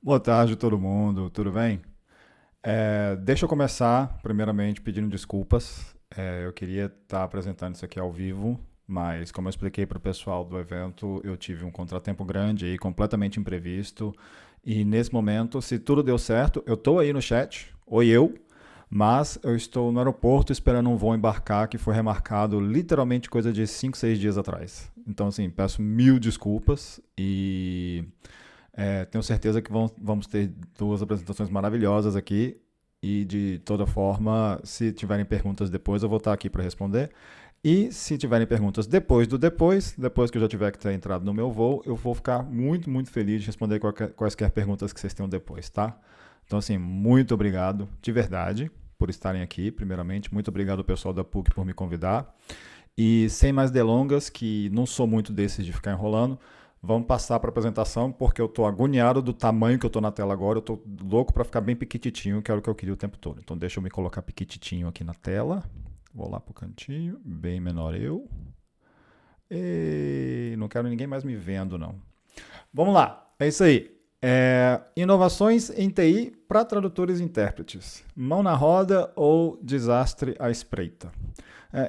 Boa tarde, todo mundo, tudo bem? Deixa eu começar, primeiramente, pedindo desculpas. Eu queria estar apresentando isso aqui ao vivo, mas como eu expliquei para o pessoal do evento, eu tive um contratempo grande e completamente imprevisto. E nesse momento, se tudo deu certo, eu estou aí no chat, oi eu, mas eu estou no aeroporto esperando um voo embarcar que foi remarcado literalmente coisa de 5, 6 dias atrás. Então, assim, peço mil desculpas e tenho certeza que vamos ter duas apresentações maravilhosas aqui. E de toda forma, se tiverem perguntas depois, eu vou estar aqui para responder. E se tiverem perguntas depois que eu já tiver que ter entrado no meu voo, eu vou ficar muito, muito feliz de responder quaisquer perguntas que vocês tenham depois, tá? Então, assim, muito obrigado, de verdade, por estarem aqui, primeiramente. Muito obrigado ao pessoal da PUC por me convidar. E sem mais delongas, que não sou muito desses de ficar enrolando, vamos passar para a apresentação, porque eu estou agoniado do tamanho que eu estou na tela agora. Eu estou louco para ficar bem piquititinho, que era o que eu queria o tempo todo. Então deixa eu me colocar piquititinho aqui na tela. Vou lá para o cantinho, bem menor eu. E não quero ninguém mais me vendo, não. Vamos lá, é isso aí. Inovações em TI para tradutores e intérpretes. Mão na roda ou desastre à espreita?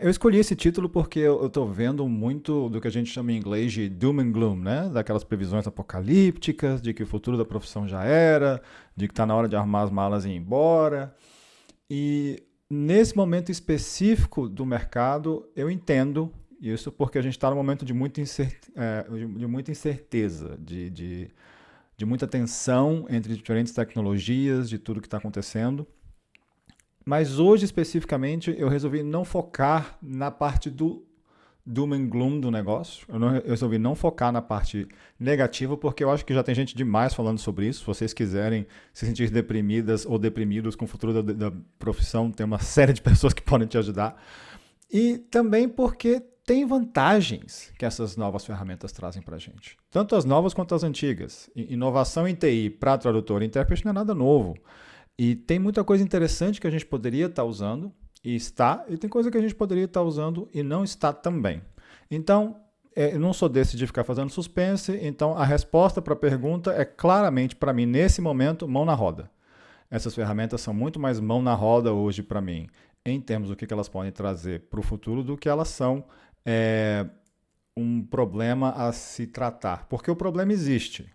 Eu escolhi esse título porque eu estou vendo muito do que a gente chama em inglês de doom and gloom, né? Daquelas previsões apocalípticas, de que o futuro da profissão já era, de que está na hora de arrumar as malas e ir embora. E nesse momento específico do mercado, eu entendo isso porque a gente está num momento de muita incerteza, de muita tensão entre diferentes tecnologias, de tudo que está acontecendo. Mas hoje, especificamente, eu resolvi não focar na parte do doom and gloom do negócio. Eu resolvi não focar na parte negativa, porque eu acho que já tem gente demais falando sobre isso. Se vocês quiserem se sentir deprimidas ou deprimidos com o futuro da profissão, tem uma série de pessoas que podem te ajudar. E também porque tem vantagens que essas novas ferramentas trazem para a gente. Tanto as novas quanto as antigas. Inovação em TI para tradutor e intérprete não é nada novo. E tem muita coisa interessante que a gente poderia estar usando e está, e tem coisa que a gente poderia estar usando e não está também. Então, eu não sou desse de ficar fazendo suspense, então a resposta para a pergunta é claramente, para mim, nesse momento, mão na roda. Essas ferramentas são muito mais mão na roda hoje para mim, em termos do que elas podem trazer para o futuro, do que elas são é, um problema a se tratar. Porque o problema existe.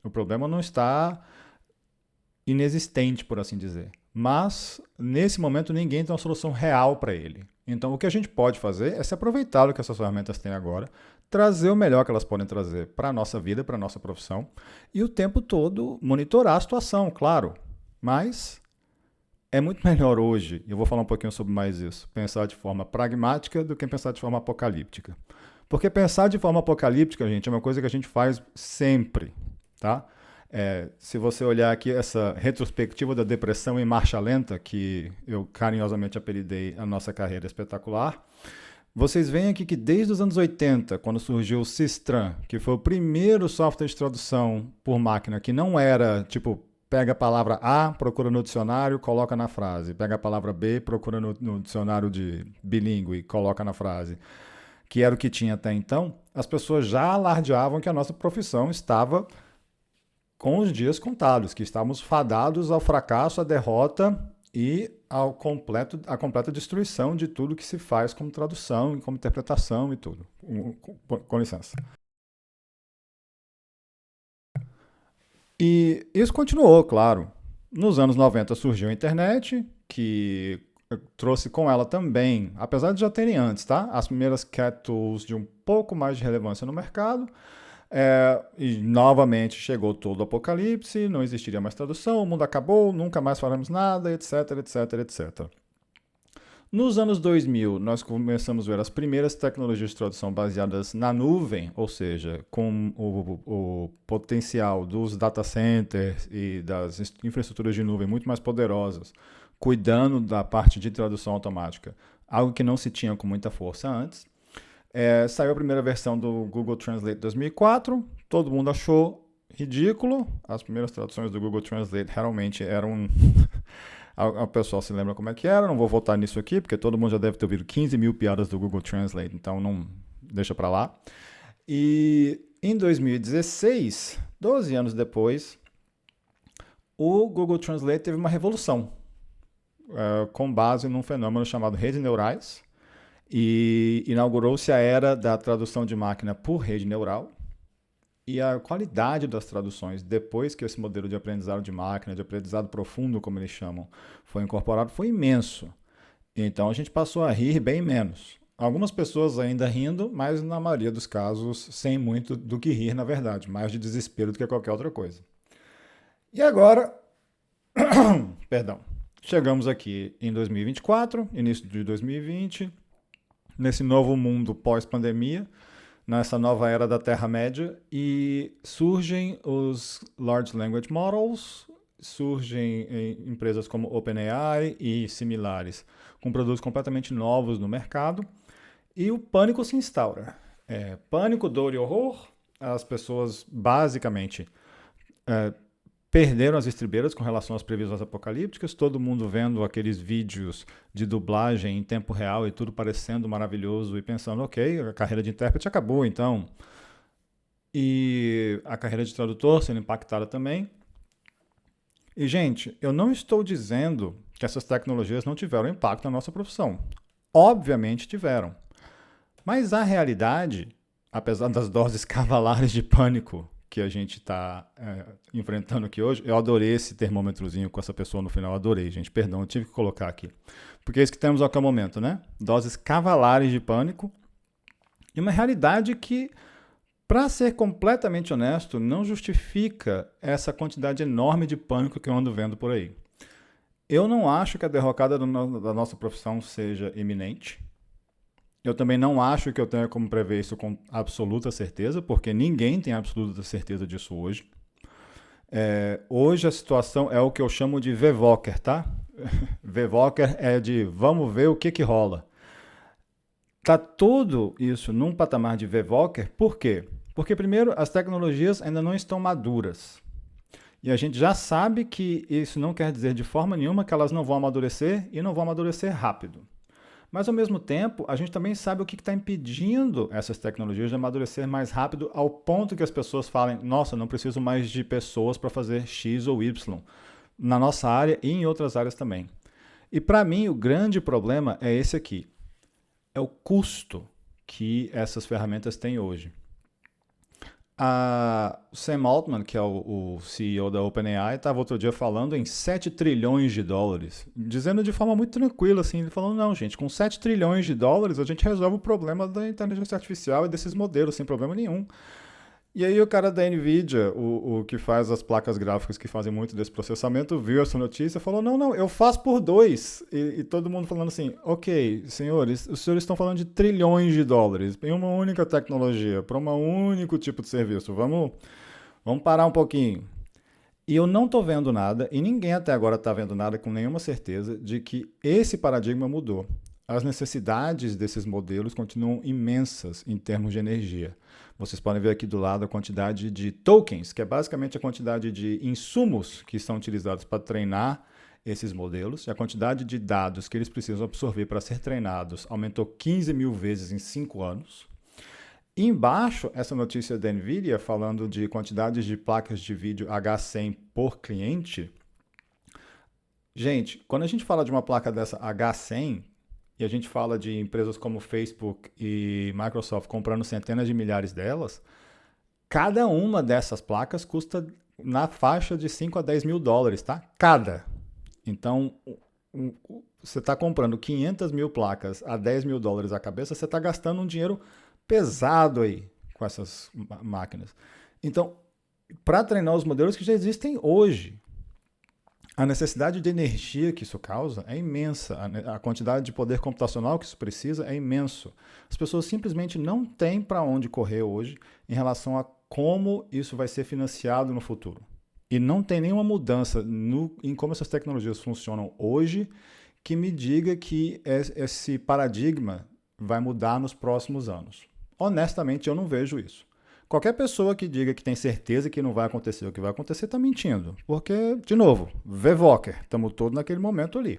O problema não está inexistente, por assim dizer. Mas, nesse momento, ninguém tem uma solução real para ele. Então, o que a gente pode fazer é se aproveitar do que essas ferramentas têm agora, trazer o melhor que elas podem trazer para a nossa vida, para a nossa profissão, e o tempo todo monitorar a situação, claro. Mas é muito melhor hoje, e eu vou falar um pouquinho sobre mais isso, pensar de forma pragmática do que pensar de forma apocalíptica. Porque pensar de forma apocalíptica, gente, é uma coisa que a gente faz sempre, tá? Se você olhar aqui essa retrospectiva da depressão em marcha lenta, que eu carinhosamente apelidei a nossa carreira espetacular, vocês veem aqui que desde os anos 80, quando surgiu o Sistran, que foi o primeiro software de tradução por máquina, que não era tipo, pega a palavra A, procura no dicionário, coloca na frase. Pega a palavra B, procura no dicionário de bilíngue, coloca na frase. Que era o que tinha até então, as pessoas já alardeavam que a nossa profissão estava com os dias contados, que estávamos fadados ao fracasso, à derrota e à completa destruição de tudo que se faz como tradução, como interpretação e tudo. Com licença. E isso continuou, claro. Nos anos 90 surgiu a internet, que trouxe com ela também, apesar de já terem antes, tá? As primeiras cat tools de um pouco mais de relevância no mercado. E novamente chegou todo o apocalipse, não existiria mais tradução, o mundo acabou, nunca mais faremos nada, etc, etc, etc. Nos anos 2000, nós começamos a ver as primeiras tecnologias de tradução baseadas na nuvem, ou seja, com o potencial dos data centers e das infraestruturas de nuvem muito mais poderosas, cuidando da parte de tradução automática, algo que não se tinha com muita força antes. Saiu a primeira versão do Google Translate 2004, todo mundo achou ridículo. As primeiras traduções do Google Translate realmente eram... O pessoal se lembra como é que era, não vou voltar nisso aqui, porque todo mundo já deve ter ouvido 15 mil piadas do Google Translate, então não deixa pra lá. E em 2016, 12 anos depois, o Google Translate teve uma revolução, com base num fenômeno chamado redes neurais, e inaugurou-se a era da tradução de máquina por rede neural, e a qualidade das traduções, depois que esse modelo de aprendizado de máquina, de aprendizado profundo, como eles chamam, foi incorporado, foi imenso. Então a gente passou a rir bem menos. Algumas pessoas ainda rindo, mas na maioria dos casos sem muito do que rir, na verdade, mais de desespero do que qualquer outra coisa. E agora, perdão, chegamos aqui em 2024, início de 2020, nesse novo mundo pós-pandemia, nessa nova era da Terra-média, e surgem os Large Language Models, surgem empresas como OpenAI e similares, com produtos completamente novos no mercado, e o pânico se instaura. Pânico, dor e horror, as pessoas basicamente perderam as estribeiras com relação às previsões apocalípticas, todo mundo vendo aqueles vídeos de dublagem em tempo real e tudo parecendo maravilhoso e pensando, ok, a carreira de intérprete acabou então. E a carreira de tradutor sendo impactada também. E, gente, eu não estou dizendo que essas tecnologias não tiveram impacto na nossa profissão. Obviamente tiveram. Mas a realidade, apesar das doses cavalares de pânico que a gente está enfrentando aqui hoje, eu adorei esse termômetrozinho com essa pessoa no final, adorei, gente, perdão, eu tive que colocar aqui. Porque é isso que temos aqui ao momento, né? Doses cavalares de pânico e uma realidade que, para ser completamente honesto, não justifica essa quantidade enorme de pânico que eu ando vendo por aí. Eu não acho que a derrocada da nossa profissão seja iminente. Eu também não acho que eu tenha como prever isso com absoluta certeza, porque ninguém tem absoluta certeza disso hoje. Hoje a situação é o que eu chamo de VVOCer, tá? VVOCer é de vamos ver o que rola. Tá tudo isso num patamar de VVOCer, por quê? Porque, primeiro, as tecnologias ainda não estão maduras. E a gente já sabe que isso não quer dizer de forma nenhuma que elas não vão amadurecer e não vão amadurecer rápido. Mas, ao mesmo tempo, a gente também sabe o que está impedindo essas tecnologias de amadurecer mais rápido ao ponto que as pessoas falem, nossa, não preciso mais de pessoas para fazer X ou Y, na nossa área e em outras áreas também. E, para mim, o grande problema é esse aqui. É o custo que essas ferramentas têm hoje. O Sam Altman, que é o CEO da OpenAI, estava outro dia falando em 7 trilhões de dólares, dizendo de forma muito tranquila, assim, ele falou, não, gente, com 7 trilhões de dólares a gente resolve o problema da inteligência artificial e desses modelos, sem problema nenhum. E aí o cara da NVIDIA, o que faz as placas gráficas que fazem muito desse processamento, viu essa notícia e falou, não, eu faço por 2. E todo mundo falando assim, ok, senhores, os senhores estão falando de trilhões de dólares em uma única tecnologia, para um único tipo de serviço. Vamos parar um pouquinho. E eu não estou vendo nada, e ninguém até agora está vendo nada com nenhuma certeza de que esse paradigma mudou. As necessidades desses modelos continuam imensas em termos de energia. Vocês podem ver aqui do lado a quantidade de tokens, que é basicamente a quantidade de insumos que são utilizados para treinar esses modelos, e a quantidade de dados que eles precisam absorver para ser treinados aumentou 15 mil vezes em 5 anos. E embaixo, essa notícia da NVIDIA falando de quantidades de placas de vídeo H100 por cliente. Gente, quando a gente fala de uma placa dessa H100, e a gente fala de empresas como Facebook e Microsoft comprando centenas de milhares delas, cada uma dessas placas custa na faixa de 5 a 10 mil dólares, tá? Cada. Então, você está comprando 500 mil placas a 10 mil dólares a cabeça, você está gastando um dinheiro pesado aí com essas máquinas. Então, para treinar os modelos que já existem hoje, a necessidade de energia que isso causa é imensa. A quantidade de poder computacional que isso precisa é imenso. As pessoas simplesmente não têm para onde correr hoje em relação a como isso vai ser financiado no futuro. E não tem nenhuma mudança em como essas tecnologias funcionam hoje que me diga que esse paradigma vai mudar nos próximos anos. Honestamente, eu não vejo isso. Qualquer pessoa que diga que tem certeza que não vai acontecer o que vai acontecer está mentindo. Porque, de novo, VVOCer, estamos todos naquele momento ali.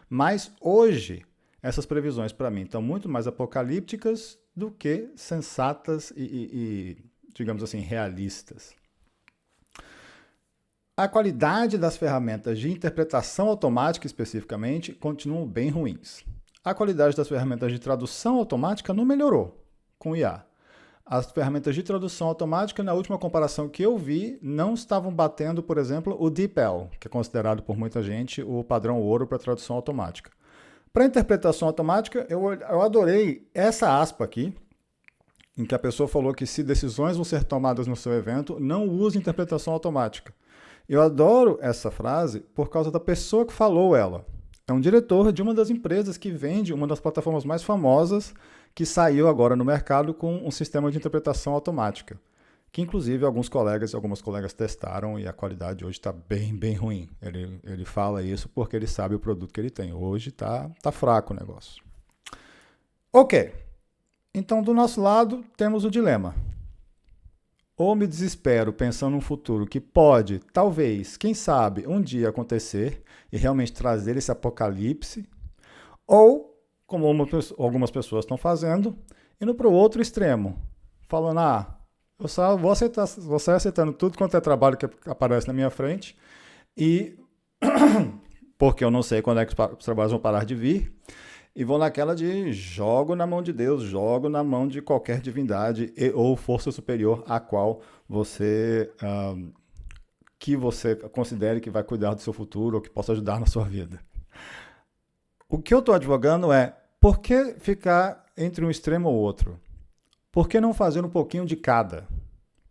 Mas hoje, essas previsões para mim estão muito mais apocalípticas do que sensatas e, digamos assim, realistas. A qualidade das ferramentas de interpretação automática, especificamente, continuam bem ruins. A qualidade das ferramentas de tradução automática não melhorou com o IA. As ferramentas de tradução automática, na última comparação que eu vi, não estavam batendo, por exemplo, o DeepL, que é considerado por muita gente o padrão ouro para tradução automática. Para interpretação automática, eu adorei essa aspa aqui, em que a pessoa falou que se decisões vão ser tomadas no seu evento, não use interpretação automática. Eu adoro essa frase por causa da pessoa que falou ela. É um diretor de uma das empresas que vende uma das plataformas mais famosas que saiu agora no mercado com um sistema de interpretação automática, que inclusive alguns colegas e algumas colegas testaram e a qualidade hoje está bem ruim. Ele fala isso porque ele sabe o produto que ele tem. Hoje tá fraco o negócio. Ok, então do nosso lado temos o dilema. Ou me desespero pensando num futuro que pode, talvez, quem sabe, um dia acontecer e realmente trazer esse apocalipse, ou, como algumas pessoas estão fazendo, indo para o outro extremo, falando, eu só vou sair aceitando tudo quanto é trabalho que aparece na minha frente, e porque eu não sei quando é que os trabalhos vão parar de vir, e vou naquela de jogo na mão de Deus, jogo na mão de qualquer divindade ou força superior a qual você considere que vai cuidar do seu futuro ou que possa ajudar na sua vida. O que eu estou advogando é, por que ficar entre um extremo ou outro? Por que não fazer um pouquinho de cada?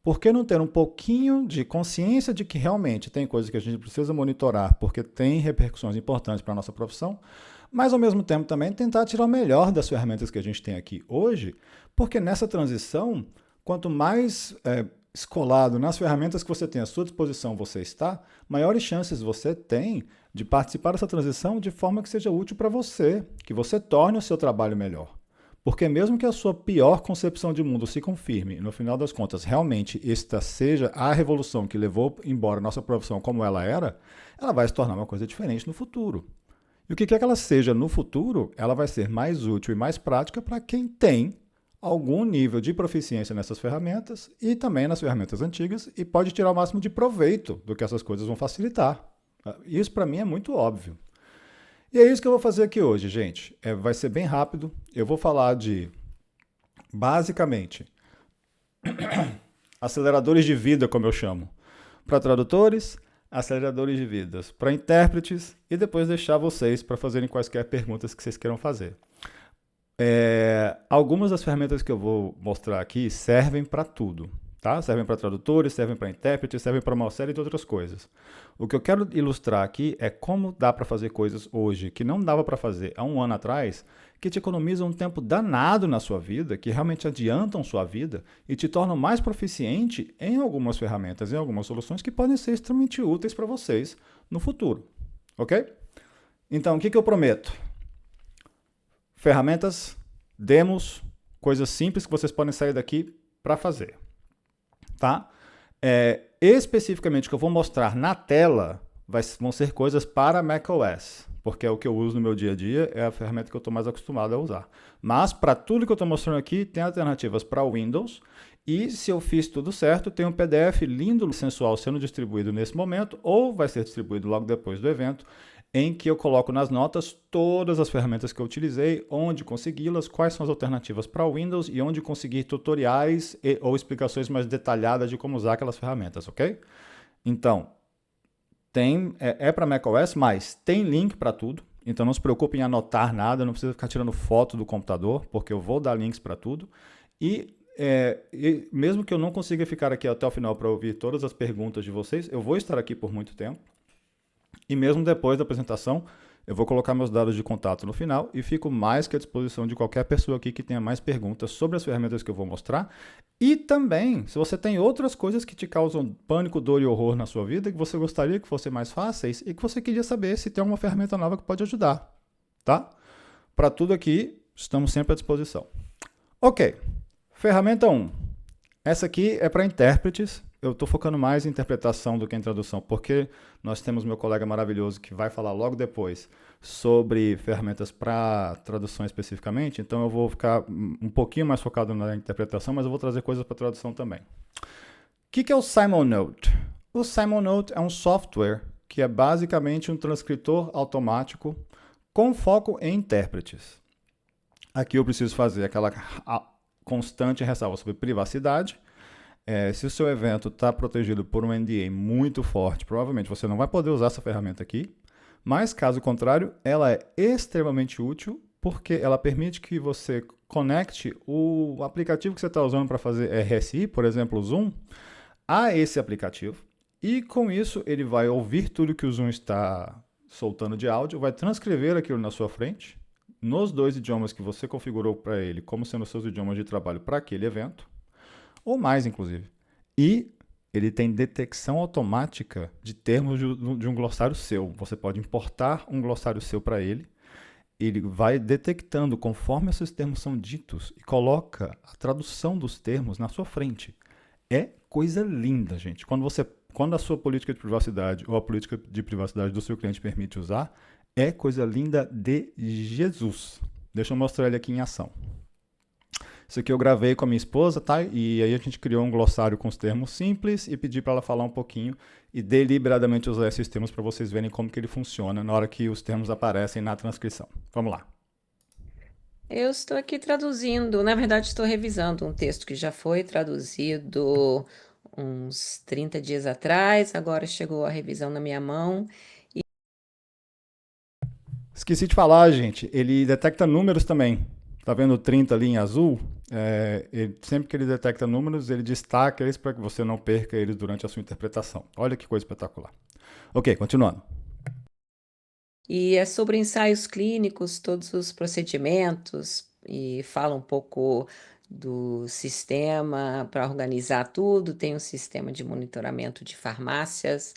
Por que não ter um pouquinho de consciência de que realmente tem coisas que a gente precisa monitorar porque tem repercussões importantes para a nossa profissão, mas ao mesmo tempo também tentar tirar o melhor das ferramentas que a gente tem aqui hoje, porque nessa transição, quanto mais escolado nas ferramentas que você tem à sua disposição você está, maiores chances você tem de participar dessa transição de forma que seja útil para você, que você torne o seu trabalho melhor. Porque mesmo que a sua pior concepção de mundo se confirme, no final das contas, realmente esta seja a revolução que levou embora a nossa profissão como ela era, ela vai se tornar uma coisa diferente no futuro. E o que quer que ela seja no futuro, ela vai ser mais útil e mais prática para quem tem algum nível de proficiência nessas ferramentas e também nas ferramentas antigas e pode tirar o máximo de proveito do que essas coisas vão facilitar. Isso para mim é muito óbvio. E é isso que eu vou fazer aqui hoje, gente. Vai ser bem rápido. Eu vou falar de, basicamente, aceleradores de vida, como eu chamo, para tradutores, aceleradores de vidas para intérpretes e depois deixar vocês para fazerem quaisquer perguntas que vocês queiram fazer. Algumas das ferramentas que eu vou mostrar aqui servem para tudo, tá? Servem para tradutores, servem para intérpretes, servem para uma série de outras coisas. O que eu quero ilustrar aqui é como dá para fazer coisas hoje que não dava para fazer há um ano atrás, que te economizam um tempo danado na sua vida, que realmente adiantam sua vida e te tornam mais proficiente em algumas ferramentas, em algumas soluções que podem ser extremamente úteis para vocês no futuro, ok? Então, o que eu prometo? Ferramentas, demos, coisas simples que vocês podem sair daqui para fazer, tá? Especificamente o que eu vou mostrar na tela vão ser coisas para macOS, porque é o que eu uso no meu dia a dia, é a ferramenta que eu estou mais acostumado a usar. Mas para tudo que eu estou mostrando aqui, tem alternativas para Windows, e se eu fiz tudo certo, tem um PDF lindo, sensual, sendo distribuído nesse momento, ou vai ser distribuído logo depois do evento, em que eu coloco nas notas todas as ferramentas que eu utilizei, onde consegui-las, quais são as alternativas para Windows e onde conseguir tutoriais ou explicações mais detalhadas de como usar aquelas ferramentas, ok? Então, para macOS, mas tem link para tudo, então não se preocupe em anotar nada, não precisa ficar tirando foto do computador, porque eu vou dar links para tudo. E mesmo que eu não consiga ficar aqui até o final para ouvir todas as perguntas de vocês, eu vou estar aqui por muito tempo. E mesmo depois da apresentação, eu vou colocar meus dados de contato no final e fico mais que à disposição de qualquer pessoa aqui que tenha mais perguntas sobre as ferramentas que eu vou mostrar. E também, se você tem outras coisas que te causam pânico, dor e horror na sua vida, que você gostaria que fossem mais fáceis e que você queria saber se tem alguma ferramenta nova que pode ajudar, tá? Para tudo aqui, estamos sempre à disposição. Ok, ferramenta 1. Essa aqui é para intérpretes. Eu estou focando mais em interpretação do que em tradução, porque nós temos meu colega maravilhoso que vai falar logo depois sobre ferramentas para tradução especificamente, então eu vou ficar um pouquinho mais focado na interpretação, mas eu vou trazer coisas para tradução também. O que é o Simon Note? O SimonNote é um software que é basicamente um transcritor automático com foco em intérpretes. Aqui eu preciso fazer aquela constante ressalva sobre privacidade. Se o seu evento está protegido por um NDA muito forte, provavelmente você não vai poder usar essa ferramenta aqui. Mas, caso contrário, ela é extremamente útil porque ela permite que você conecte o aplicativo que você está usando para fazer RSI, por exemplo, o Zoom, a esse aplicativo. E com isso ele vai ouvir tudo que o Zoom está soltando de áudio, vai transcrever aquilo na sua frente, nos 2 idiomas que você configurou para ele, como sendo os seus idiomas de trabalho para aquele evento, ou mais, inclusive. E ele tem detecção automática de termos de um glossário seu. Você pode importar um glossário seu para ele. Ele vai detectando conforme esses termos são ditos e coloca a tradução dos termos na sua frente. É coisa linda, gente. Quando a sua política de privacidade ou a política de privacidade do seu cliente permite usar, é coisa linda de Jesus. Deixa eu mostrar ele aqui em ação. Isso aqui eu gravei com a minha esposa, tá? E aí a gente criou um glossário com os termos simples e pedi para ela falar um pouquinho e deliberadamente usar esses termos para vocês verem como que ele funciona na hora que os termos aparecem na transcrição. Vamos lá. Eu estou aqui traduzindo, na verdade, estou revisando um texto que já foi traduzido uns 30 dias atrás, agora chegou a revisão na minha mão. Esqueci de falar, gente, ele detecta números também. Tá vendo o 30 ali em azul? Sempre que ele detecta números, ele destaca eles para que você não perca eles durante a sua interpretação. Olha que coisa espetacular. Ok, continuando. E é sobre ensaios clínicos, todos os procedimentos, e fala um pouco do sistema para organizar tudo. Tem um sistema de monitoramento de farmácias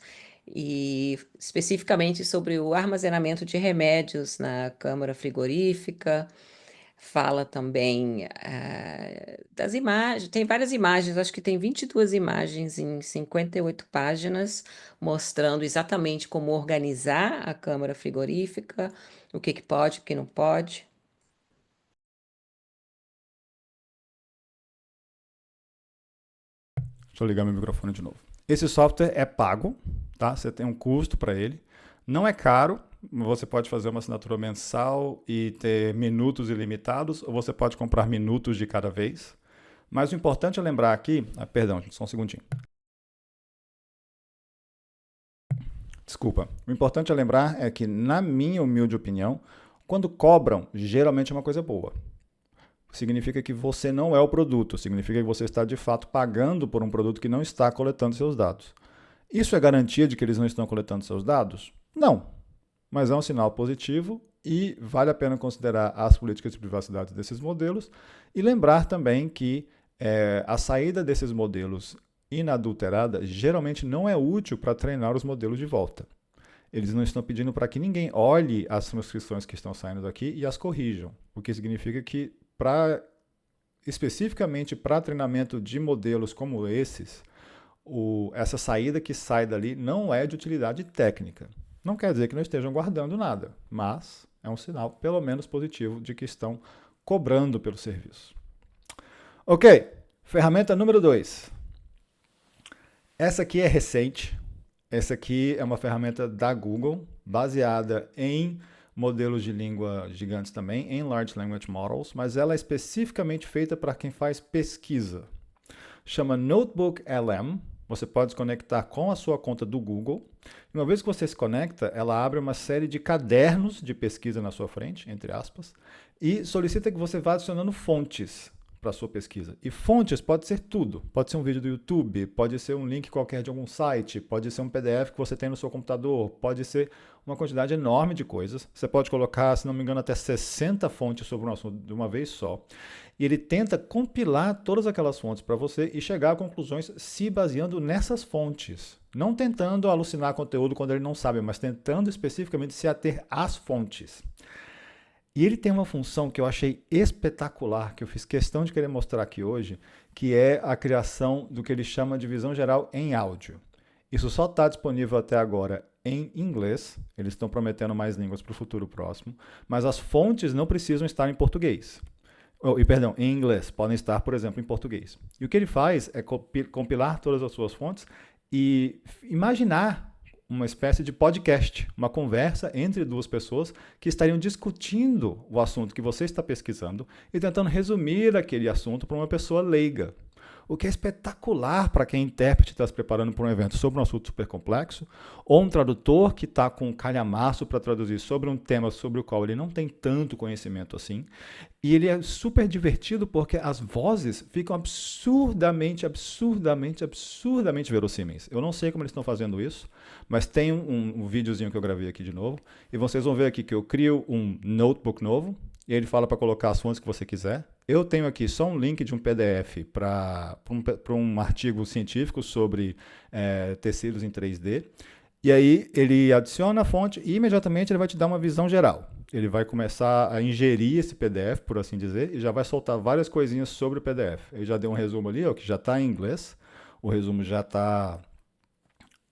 e especificamente sobre o armazenamento de remédios na câmara frigorífica. Fala também das imagens, tem várias imagens, acho que tem 22 imagens em 58 páginas, mostrando exatamente como organizar a câmara frigorífica, o que pode, o que não pode. Deixa eu ligar meu microfone de novo. Esse software é pago, tá? Você tem um custo para ele. Não é caro. Você pode fazer uma assinatura mensal e ter minutos ilimitados, ou você pode comprar minutos de cada vez. Mas o importante é lembrar aqui... perdão, só um segundinho. Desculpa. O importante é lembrar é que, na minha humilde opinião, quando cobram, geralmente é uma coisa boa. Significa que você não é o produto, significa que você está de fato pagando por um produto que não está coletando seus dados. Isso é garantia de que eles não estão coletando seus dados? Não, mas é um sinal positivo e vale a pena considerar as políticas de privacidade desses modelos e lembrar também que a saída desses modelos inadulterada geralmente não é útil para treinar os modelos de volta. Eles não estão pedindo para que ninguém olhe as transcrições que estão saindo daqui e as corrijam, o que significa que especificamente para treinamento de modelos como esses, essa saída que sai dali não é de utilidade técnica. Não quer dizer que não estejam guardando nada, mas é um sinal, pelo menos positivo, de que estão cobrando pelo serviço. Ok, ferramenta número 2. Essa aqui é recente. Essa aqui é uma ferramenta da Google, baseada em modelos de língua gigantes também, em Large Language Models, mas ela é especificamente feita para quem faz pesquisa. Chama Notebook LM. Você pode se conectar com a sua conta do Google. E uma vez que você se conecta, ela abre uma série de cadernos de pesquisa na sua frente, entre aspas, e solicita que você vá adicionando fontes para a sua pesquisa. E fontes pode ser tudo. Pode ser um vídeo do YouTube, pode ser um link qualquer de algum site, pode ser um PDF que você tem no seu computador, pode ser uma quantidade enorme de coisas. Você pode colocar, se não me engano, até 60 fontes sobre um assunto de uma vez só. E ele tenta compilar todas aquelas fontes para você e chegar a conclusões se baseando nessas fontes. Não tentando alucinar conteúdo quando ele não sabe, mas tentando especificamente se ater às fontes. E ele tem uma função que eu achei espetacular, que eu fiz questão de querer mostrar aqui hoje, que é a criação do que ele chama de visão geral em áudio. Isso só está disponível até agora em inglês, eles estão prometendo mais línguas para o futuro próximo, mas as fontes não precisam estar em português. Em inglês, podem estar, por exemplo, em português. E o que ele faz é compilar todas as suas fontes e imaginar uma espécie de podcast, uma conversa entre duas pessoas que estariam discutindo o assunto que você está pesquisando e tentando resumir aquele assunto para uma pessoa leiga. O que é espetacular para quem é intérprete está se preparando para um evento sobre um assunto super complexo, ou um tradutor que está com um calhamaço para traduzir sobre um tema sobre o qual ele não tem tanto conhecimento assim. E ele é super divertido porque as vozes ficam absurdamente verossímeis. Eu não sei como eles estão fazendo isso, mas tem um videozinho que eu gravei aqui de novo, e vocês vão ver aqui que eu crio um notebook novo, e ele fala para colocar as fontes que você quiser. Eu tenho aqui só um link de um PDF para um artigo científico sobre tecidos em 3D. E aí ele adiciona a fonte e imediatamente ele vai te dar uma visão geral. Ele vai começar a ingerir esse PDF, por assim dizer, e já vai soltar várias coisinhas sobre o PDF. Ele já deu um resumo ali, ó, que já está em inglês. O resumo já está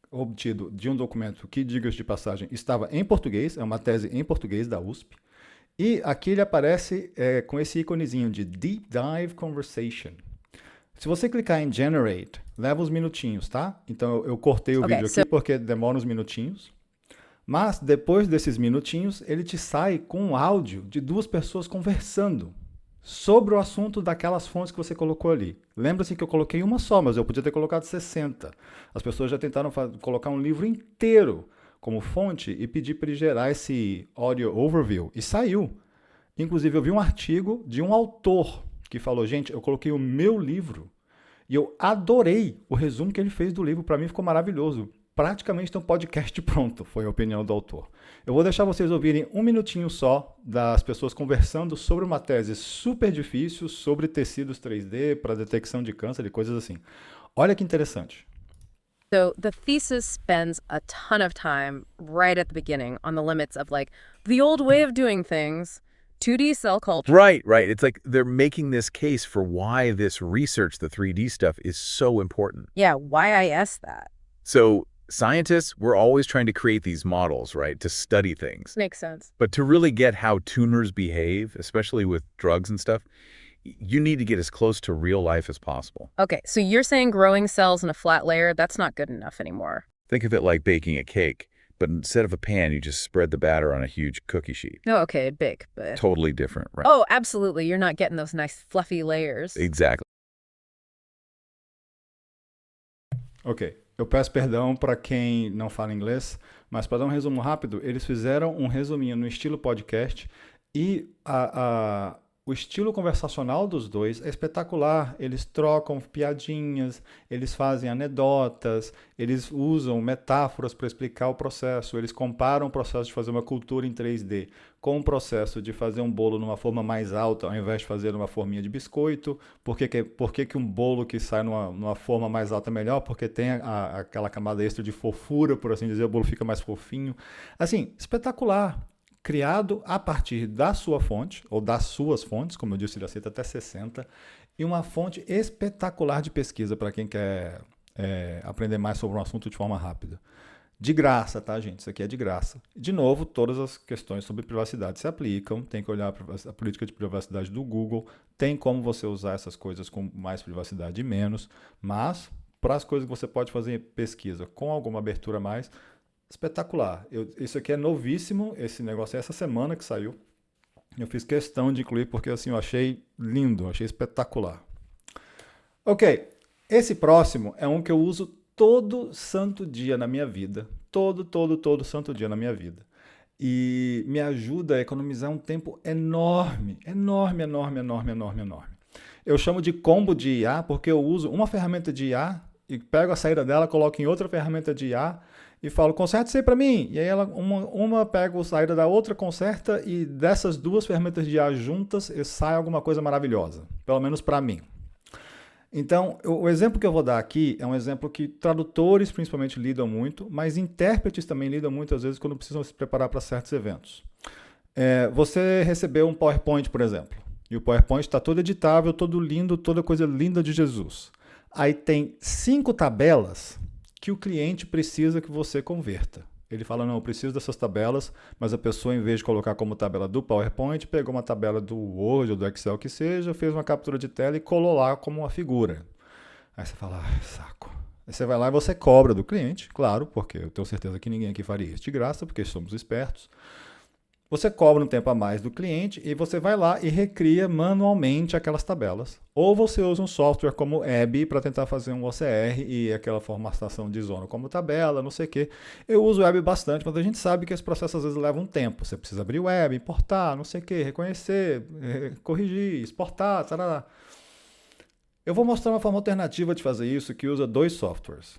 obtido de um documento que, diga-se de passagem, estava em português. É uma tese em português da USP. E aqui ele aparece com esse íconezinho de Deep Dive Conversation. Se você clicar em Generate, leva uns minutinhos, tá? Então eu cortei o vídeo aqui porque demora uns minutinhos. Mas depois desses minutinhos, ele te sai com um áudio de duas pessoas conversando sobre o assunto daquelas fontes que você colocou ali. Lembra-se que eu coloquei uma só, mas eu podia ter colocado 60. As pessoas já tentaram colocar um livro inteiro como fonte e pedir para ele gerar esse audio overview. E saiu. Inclusive, eu vi um artigo de um autor que falou, gente, eu coloquei o meu livro e eu adorei o resumo que ele fez do livro. Para mim ficou maravilhoso. Praticamente tem um podcast pronto, foi a opinião do autor. Eu vou deixar vocês ouvirem um minutinho só das pessoas conversando sobre uma tese super difícil sobre tecidos 3D para detecção de câncer e coisas assim. Olha que interessante. So the thesis spends a ton of time right at the beginning on the limits of like the old way of doing things, 2D cell culture. Right. It's like they're making this case for why this research, the 3D stuff, is so important. Yeah, why I asked that. So scientists, we're always trying to create these models, right, to study things. Makes sense. But to really get how tumors behave, especially with drugs and stuff, you need to get as close to real life as possible. Okay, so you're saying growing cells in a flat layer, that's not good enough anymore. Think of it like baking a cake, but instead of a pan, you just spread the batter on a huge cookie sheet. No, okay, big, but... Totally different, right? Oh, absolutely. You're not getting those nice fluffy layers. Exactly. Ok, eu peço perdão para quem não fala inglês, mas para dar um resumo rápido, eles fizeram um resuminho no estilo podcast e o estilo conversacional dos dois é espetacular. Eles trocam piadinhas, eles fazem anedotas, eles usam metáforas para explicar o processo, eles comparam o processo de fazer uma cultura em 3D com o processo de fazer um bolo numa forma mais alta ao invés de fazer numa forminha de biscoito. Por que um bolo que sai numa forma mais alta é melhor? Porque tem aquela camada extra de fofura, por assim dizer, o bolo fica mais fofinho. Assim, espetacular. Criado a partir da sua fonte, ou das suas fontes, como eu disse, ele aceita até 60, e uma fonte espetacular de pesquisa para quem quer aprender mais sobre um assunto de forma rápida. De graça, tá, gente? Isso aqui é de graça. De novo, todas as questões sobre privacidade se aplicam, tem que olhar a política de privacidade do Google, tem como você usar essas coisas com mais privacidade e menos, mas para as coisas que você pode fazer pesquisa com alguma abertura a mais, espetacular. Isso aqui é novíssimo, esse negócio é essa semana que saiu. Eu fiz questão de incluir porque assim, eu achei lindo, achei espetacular. Ok, esse próximo é um que eu uso todo santo dia na minha vida. Todo santo dia na minha vida. E me ajuda a economizar um tempo enorme. Eu chamo de combo de IA porque eu uso uma ferramenta de IA e pego a saída dela, coloco em outra ferramenta de IA e falo, conserta isso aí para mim. E aí uma pega a saída da outra, conserta, e dessas duas ferramentas de IA juntas sai alguma coisa maravilhosa, pelo menos para mim. Então, o exemplo que eu vou dar aqui é um exemplo que tradutores principalmente lidam muito, mas intérpretes também lidam muito às vezes quando precisam se preparar para certos eventos. Você recebeu um PowerPoint, por exemplo, e o PowerPoint está todo editável, todo lindo, toda coisa linda de Jesus. Aí tem 5 tabelas que o cliente precisa que você converta. Ele fala, não, eu preciso dessas tabelas, mas a pessoa, em vez de colocar como tabela do PowerPoint, pegou uma tabela do Word ou do Excel que seja, fez uma captura de tela e colou lá como uma figura. Aí você fala, saco. Aí você vai lá e você cobra do cliente, claro, porque eu tenho certeza que ninguém aqui faria isso de graça, porque somos espertos. Você cobra um tempo a mais do cliente e você vai lá e recria manualmente aquelas tabelas. Ou você usa um software como EBI para tentar fazer um OCR e aquela formatação de zona como tabela, não sei o quê. Eu uso o EBI bastante, mas a gente sabe que esse processo às vezes leva um tempo. Você precisa abrir o EBI, importar, não sei o quê, reconhecer, corrigir, exportar, tarará. Eu vou mostrar uma forma alternativa de fazer isso que usa 2 softwares.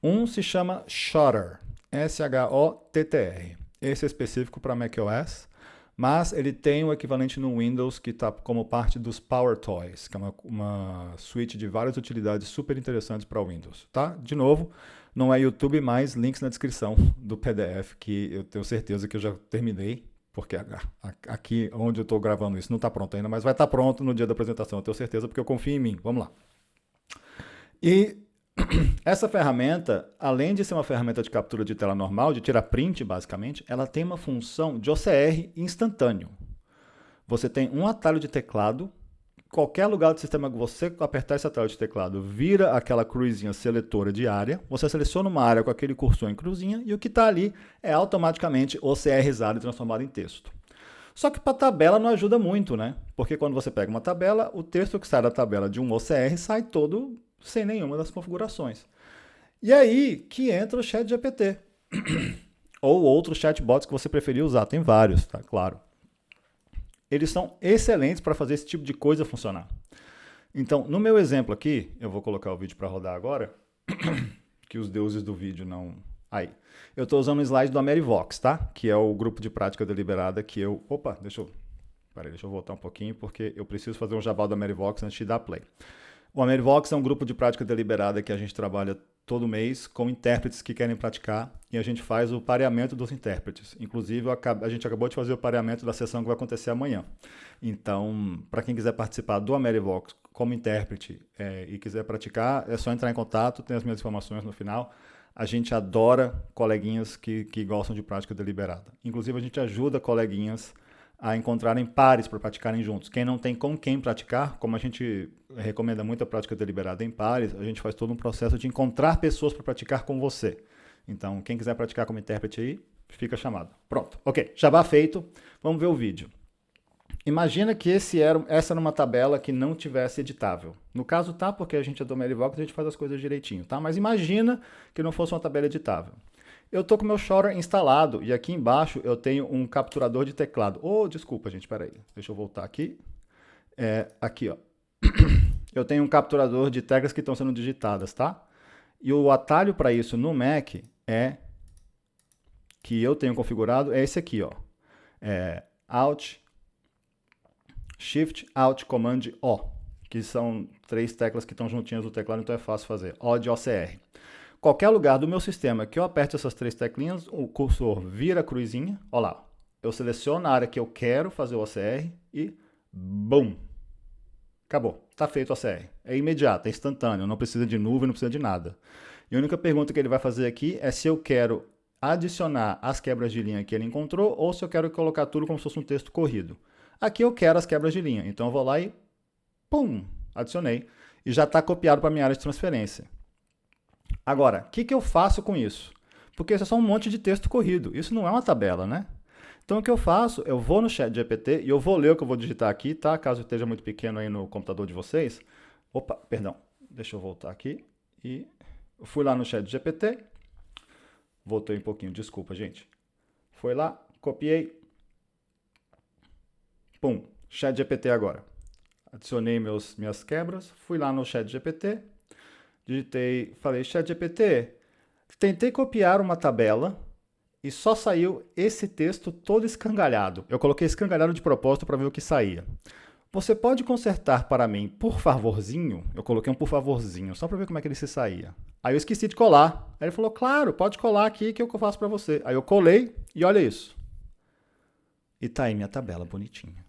Um se chama Shotter, S-H-O-T-T-R. Esse é específico para macOS, mas ele tem o equivalente no Windows que está como parte dos PowerToys, que é uma suite de várias utilidades super interessantes para o Windows. Tá? De novo, não é YouTube, mas links na descrição do PDF, que eu tenho certeza que eu já terminei, porque aqui onde eu estou gravando isso não está pronto ainda, mas vai estar pronto no dia da apresentação, eu tenho certeza, porque eu confio em mim. Vamos lá. E essa ferramenta, além de ser uma ferramenta de captura de tela normal, de tirar print basicamente, ela tem uma função de OCR instantâneo. Você tem um atalho de teclado, qualquer lugar do sistema que você apertar esse atalho de teclado, vira aquela cruzinha seletora de área, você seleciona uma área com aquele cursor em cruzinha e o que está ali é automaticamente OCRizado e transformado em texto. Só que para tabela não ajuda muito, né? Porque quando você pega uma tabela, o texto que sai da tabela de um OCR sai todo sem nenhuma das configurações. E aí que entra o ChatGPT. Ou outros chatbots que você preferir usar. Tem vários, tá? Claro. Eles são excelentes para fazer esse tipo de coisa funcionar. Então, no meu exemplo aqui, eu vou colocar o vídeo para rodar agora, que os deuses do vídeo não... Aí. Eu estou usando um slide do Amerivox, tá? Que é o grupo de prática deliberada que eu... Opa, deixa eu voltar um pouquinho, porque eu preciso fazer um jabá do Amerivox antes de dar play. O Amerivox é um grupo de prática deliberada que a gente trabalha todo mês com intérpretes que querem praticar e a gente faz o pareamento dos intérpretes. Inclusive, a gente acabou de fazer o pareamento da sessão que vai acontecer amanhã. Então, para quem quiser participar do Amerivox como intérprete e quiser praticar, é só entrar em contato, tem as minhas informações no final. A gente adora coleguinhas que gostam de prática deliberada. Inclusive, a gente ajuda coleguinhas a encontrarem pares para praticarem juntos. Quem não tem com quem praticar, como a gente recomenda muito a prática deliberada em pares, a gente faz todo um processo de encontrar pessoas para praticar com você. Então, quem quiser praticar como intérprete aí, fica chamado. Pronto, ok, jabá feito, vamos ver o vídeo. Imagina que essa era uma tabela que não tivesse editável. No caso tá, porque a gente é do Amerivox, a gente faz as coisas direitinho, tá? Mas imagina que não fosse uma tabela editável. Eu estou com o meu Shotter instalado e aqui embaixo eu tenho um capturador de teclado. Desculpa, gente, peraí. Deixa eu voltar aqui. Aqui, ó. Eu tenho um capturador de teclas que estão sendo digitadas, tá? E o atalho para isso no Mac que eu tenho configurado é esse aqui, ó. Alt, Shift, Alt, Command, O. Que são 3 teclas que estão juntinhas do teclado, então é fácil fazer. O de OCR. Qualquer lugar do meu sistema que eu aperte essas 3 teclinhas, o cursor vira a cruzinha, olha lá, eu seleciono a área que eu quero fazer o OCR e BUM! Acabou, está feito o OCR. É imediato, é instantâneo, não precisa de nuvem, não precisa de nada. E a única pergunta que ele vai fazer aqui é se eu quero adicionar as quebras de linha que ele encontrou ou se eu quero colocar tudo como se fosse um texto corrido. Aqui eu quero as quebras de linha, então eu vou lá e pum! Adicionei. E já está copiado para a minha área de transferência. Agora, o que eu faço com isso? Porque isso é só um monte de texto corrido. Isso não é uma tabela, né? Então, o que eu faço? Eu vou no ChatGPT e eu vou ler o que eu vou digitar aqui, tá? Caso esteja muito pequeno aí no computador de vocês. Opa, perdão. Deixa eu voltar aqui. E eu fui lá no ChatGPT. Voltei um pouquinho, desculpa, gente. Foi lá, copiei. Pum, ChatGPT agora. Adicionei minhas quebras. Fui lá no ChatGPT. Digitei, falei, ChatGPT, tentei copiar uma tabela e só saiu esse texto todo escangalhado. Eu coloquei escangalhado de propósito para ver o que saía. Você pode consertar para mim, por favorzinho? Eu coloquei um por favorzinho, só para ver como é que ele se saía. Aí eu esqueci de colar. Aí ele falou, claro, pode colar aqui que eu faço para você. Aí eu colei e olha isso. E tá aí minha tabela bonitinha.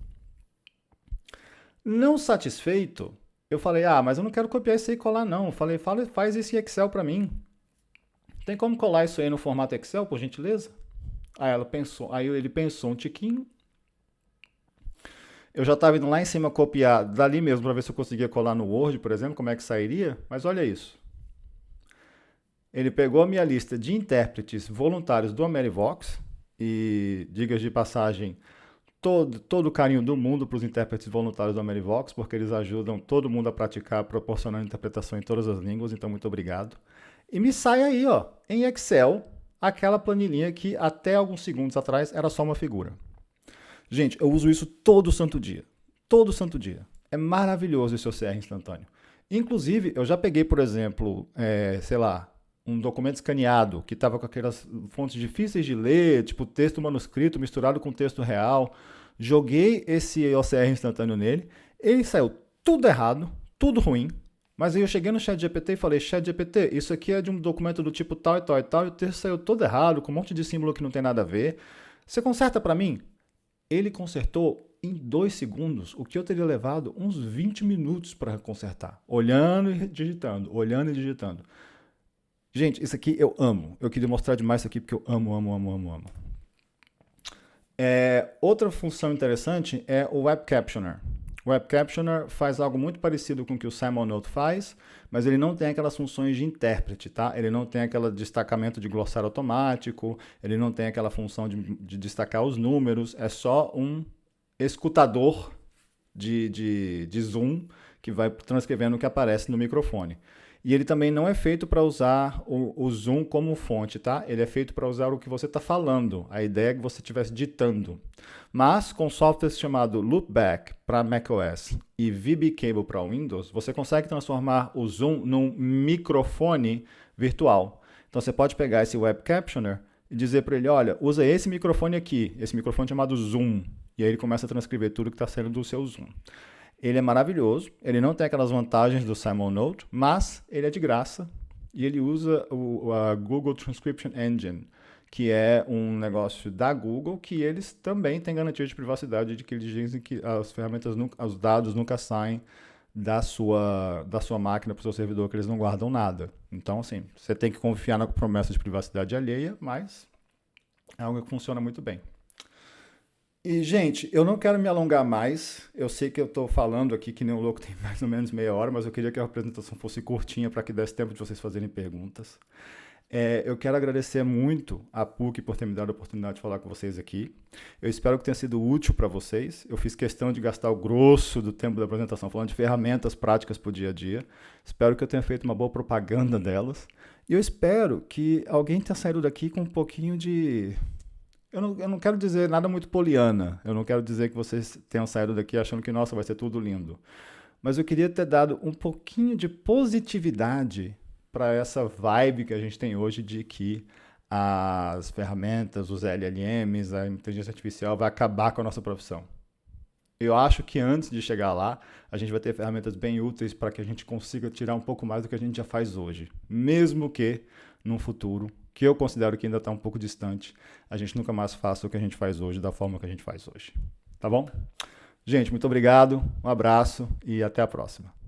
Não satisfeito, eu falei, mas eu não quero copiar isso aí e colar não. Eu falei, faz isso em Excel para mim. Tem como colar isso aí no formato Excel, por gentileza? Aí ele pensou um tiquinho. Eu já estava indo lá em cima copiar dali mesmo para ver se eu conseguia colar no Word, por exemplo, como é que sairia. Mas olha isso. Ele pegou a minha lista de intérpretes voluntários do Amerivox, e, diga de passagem, todo o carinho do mundo para os intérpretes voluntários do Amerivox, porque eles ajudam todo mundo a praticar, proporcionando interpretação em todas as línguas, então muito obrigado. E me sai aí, ó, em Excel, aquela planilhinha que até alguns segundos atrás era só uma figura. Gente, eu uso isso todo santo dia. Todo santo dia. É maravilhoso esse OCR instantâneo. Inclusive, eu já peguei, por exemplo, sei lá, um documento escaneado que estava com aquelas fontes difíceis de ler, tipo texto manuscrito misturado com texto real. Joguei esse OCR instantâneo nele, ele saiu tudo errado, tudo ruim, mas aí eu cheguei no ChatGPT e falei, ChatGPT, isso aqui é de um documento do tipo tal e tal e tal, e o texto saiu todo errado, com um monte de símbolo que não tem nada a ver. Você conserta para mim? Ele consertou em 2 segundos o que eu teria levado uns 20 minutos para consertar, olhando e digitando, olhando e digitando. Gente, isso aqui eu amo. Eu queria mostrar demais isso aqui porque eu amo. Outra função interessante é o Web Captioner. O Web Captioner faz algo muito parecido com o que o SimonNote faz, mas ele não tem aquelas funções de intérprete, tá? Ele não tem aquele destacamento de glossário automático, ele não tem aquela função de destacar os números, é só um escutador de zoom que vai transcrevendo o que aparece no microfone. E ele também não é feito para usar o Zoom como fonte, tá? Ele é feito para usar o que você está falando. A ideia é que você estivesse ditando. Mas com softwares chamado Loopback para macOS e VB Cable para Windows, você consegue transformar o Zoom num microfone virtual. Então você pode pegar esse Web Captioner e dizer para ele, olha, usa esse microfone aqui, esse microfone chamado Zoom. E aí ele começa a transcrever tudo que está saindo do seu Zoom. Ele é maravilhoso, ele não tem aquelas vantagens do SimonNote, mas ele é de graça e ele usa a Google Transcription Engine, que é um negócio da Google que eles também têm garantia de privacidade, de que eles dizem que as ferramentas, os dados nunca saem da sua máquina para o seu servidor, que eles não guardam nada. Então, assim, você tem que confiar na promessa de privacidade alheia, mas é algo que funciona muito bem. E, gente, eu não quero me alongar mais. Eu sei que eu estou falando aqui que nem um louco tem mais ou menos meia hora, mas eu queria que a apresentação fosse curtinha para que desse tempo de vocês fazerem perguntas. Eu quero agradecer muito a PUC por ter me dado a oportunidade de falar com vocês aqui. Eu espero que tenha sido útil para vocês. Eu fiz questão de gastar o grosso do tempo da apresentação falando de ferramentas práticas para o dia a dia. Espero que eu tenha feito uma boa propaganda delas. E eu espero que alguém tenha saído daqui com um pouquinho de... Eu não quero dizer nada muito poliana. Eu não quero dizer que vocês tenham saído daqui achando que, nossa, vai ser tudo lindo. Mas eu queria ter dado um pouquinho de positividade para essa vibe que a gente tem hoje de que as ferramentas, os LLMs, a inteligência artificial vai acabar com a nossa profissão. Eu acho que antes de chegar lá, a gente vai ter ferramentas bem úteis para que a gente consiga tirar um pouco mais do que a gente já faz hoje. Mesmo que, num futuro, que eu considero que ainda está um pouco distante, a gente nunca mais faça o que a gente faz hoje da forma que a gente faz hoje. Tá bom? Gente, muito obrigado, um abraço e até a próxima.